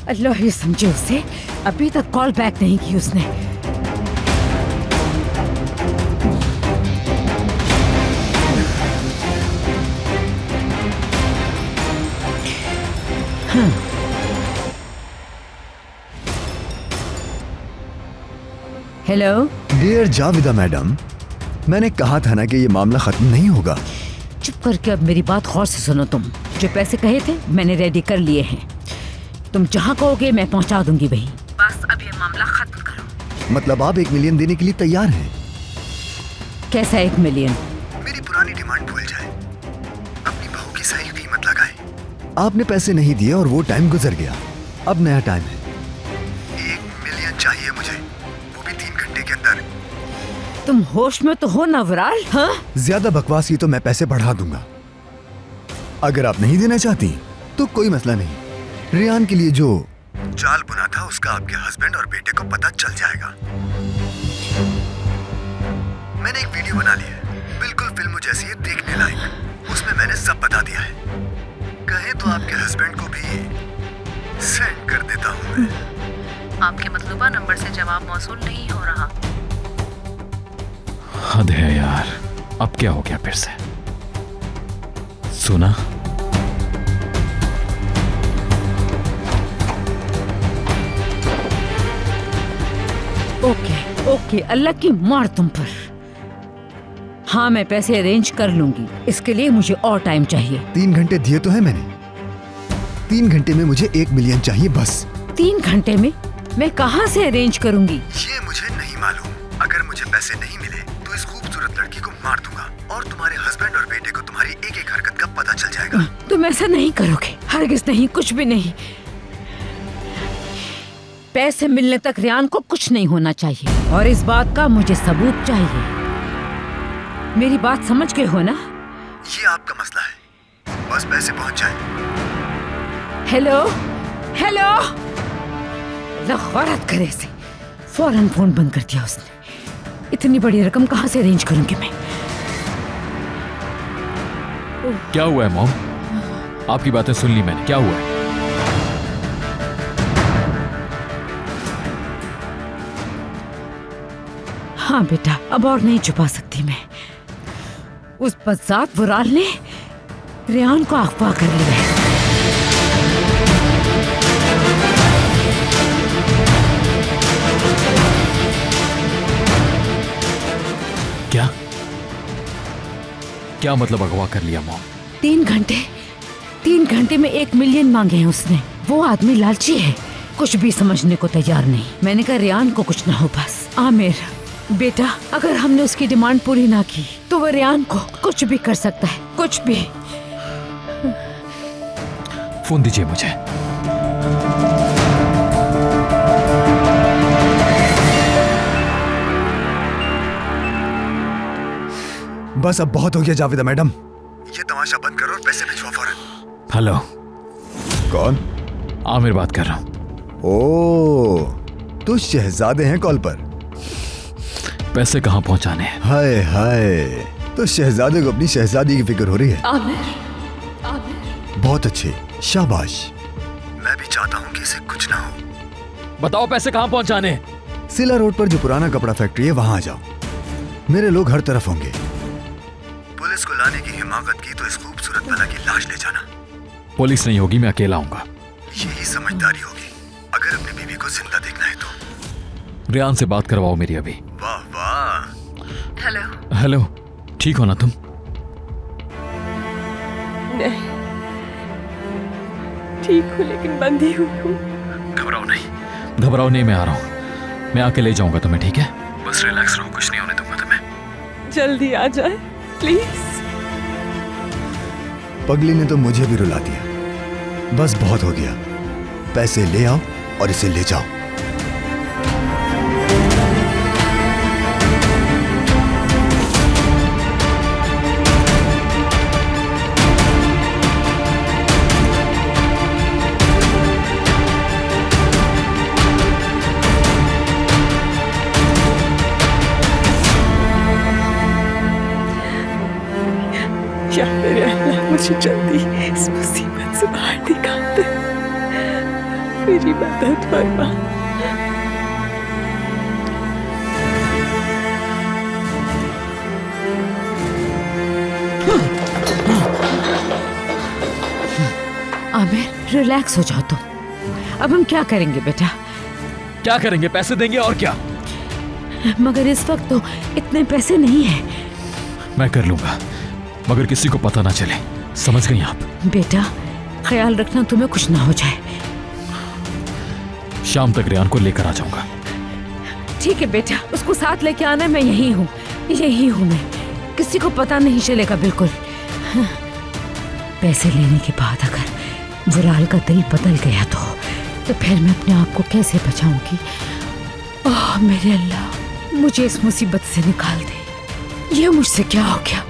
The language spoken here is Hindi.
अल्लाह ही समझे उसे, अभी तक कॉल बैक नहीं की उसने। हेलो डियर जाविदा मैडम, मैंने कहा था ना कि ये मामला खत्म नहीं होगा। चुप करके अब मेरी बात गौर से सुनो। तुम जो पैसे कहे थे मैंने रेडी कर लिए हैं। तुम जहाँ कहोगे मैं पहुँचा दूंगी भाई। बस अब ये मामला खत्म करो। मतलब आप 1 मिलियन देने के लिए तैयार हैं? कैसा 1 मिलियन? मेरी पुरानी डिमांड भूल जाए, अपनी बहू की सही कीमत लगाए। आपने पैसे नहीं दिए और वो टाइम गुजर गया, अब नया टाइम है। 1 मिलियन चाहिए मुझे, वो भी 3 घंटे के अंदर। तुम होश में तो हो ना विराल? हाँ, ज्यादा बकवास की तो मैं पैसे बढ़ा दूंगा। अगर आप नहीं देना चाहती तो कोई मसला नहीं। रियान के लिए जो जाल बुना था उसका आपके हस्बैंड और बेटे को पता चल जाएगा। मैंने एक वीडियो बना ली है, बिल्कुल फिल्म जैसी है, देखने लायक। उसमें मैंने सब बता दिया है। कहे तो आपके हस्बैंड को भी सेंड कर देता हूँ मैं। आपके मतलूबा नंबर से जवाब मौसूल नहीं हो रहा। हद है यार, अब क्या हो गया फिर से? सुना? ओके, अल्लाह की मार तुम पर। हाँ, मैं पैसे अरेंज कर लूंगी। इसके लिए मुझे और टाइम चाहिए। 3 घंटे दिए तो है मैंने। 3 घंटे में मुझे 1 मिलियन चाहिए बस। 3 घंटे में मैं कहाँ से अरेंज करूंगी? ये मुझे नहीं मालूम। अगर मुझे पैसे नहीं मिले तो इस खूबसूरत लड़की को मार दूंगा और तुम्हारे हस्बैंड और बेटे को तुम्हारी एक एक हरकत का पता चल जाएगा। तुम ऐसा नहीं करोगे, हरगिज़ नहीं, कुछ भी नहीं। पैसे मिलने तक रियान को कुछ नहीं होना चाहिए और इस बात का मुझे सबूत चाहिए। मेरी बात समझ गए हो ना? ये आपका मसला है, बस पैसे पहुंच जाए। हेलो हेलो, गौरत करे से फौरन फोन बंद कर दिया उसने। इतनी बड़ी रकम कहाँ से अरेंज करूंगी मैं? क्या हुआ है मॉम? आपकी बातें सुन ली मैंने, क्या हुआ है? हाँ बेटा, अब और नहीं छुपा सकती मैं। उस बदजात बुराल ने रियान को अगवा कर लिया है। क्या क्या मतलब अगवा कर लिया मॉम? 3 घंटे में 1 मिलियन मांगे हैं उसने। वो आदमी लालची है, कुछ भी समझने को तैयार नहीं। मैंने कहा रियान को कुछ ना हो बस। आमिर बेटा, अगर हमने उसकी डिमांड पूरी ना की तो वो रियान को कुछ भी कर सकता है, कुछ भी। फोन दीजिए मुझे। बस अब बहुत हो गया जावेदा मैडम, ये तमाशा बंद करो और पैसे भिजवाओ फौरन। हेलो, कौन? आमिर बात कर रहा हूं। ओह, तो शहजादे हैं कॉल पर। पैसे कहाँ पहुंचाने हैं? हाय हाय, तो शहजादे को अपनी शहजादी की फिक्र हो रही है। आमिर, बहुत अच्छे, शाबाश। मैं भी चाहता हूँ कि इसे कुछ ना हो। बताओ पैसे कहाँ पहुंचाने हैं? सिला रोड पर जो पुराना कपड़ा फैक्ट्री है वहां आ जाओ। मेरे लोग हर तरफ होंगे। पुलिस को लाने की हिमाकत की तो इस खूबसूरत बला की लाश ले जाना। पुलिस नहीं होगी, मैं अकेला आऊंगा। यही समझदारी होगी अगर अपनी बीवी को जिंदा देखना है तो। रियान से बात करवाओ मेरी अभी। वाह वाह। हेलो। हेलो, ठीक हो ना तुम? नहीं, ठीक हूँ लेकिन बंधी हुई हूँ। घबराओ नहीं, मैं आ रहा हूँ। मैं आके ले जाऊंगा तुम्हें, ठीक है? बस रिलैक्स रहो, कुछ नहीं होने दूंगा तुम्हें। जल्दी आ जाए प्लीज। पगली ने तो मुझे भी रुला दिया। बस बहुत हो गया, पैसे ले आओ और इसे ले जाओ। या मेरे अल्लाह, मुझे जल्दी इस मुसीबत से बाहर निकाल दे। मेरी मदद फरमा। आमिर, रिलैक्स हो जाओ तुम। अब हम क्या करेंगे बेटा? क्या करेंगे? पैसे देंगे और क्या। मगर इस वक्त तो इतने पैसे नहीं है। मैं कर लूंगा, मगर किसी को पता ना चले, समझ गई आप? बेटा ख्याल रखना तुम्हें कुछ ना हो जाए। शाम तक रेहान को लेकर आ जाऊंगा। ठीक है बेटा, उसको साथ लेके आना। मैं यही हूँ मैं। किसी को पता नहीं चलेगा बिल्कुल। पैसे लेने के बाद अगर वुराल का दिल बदल गया तो फिर मैं अपने आप को कैसे बचाऊंगी? ओह मेरे अल्लाह, मुझे इस मुसीबत से निकाल दे। ये मुझसे क्या हो गया?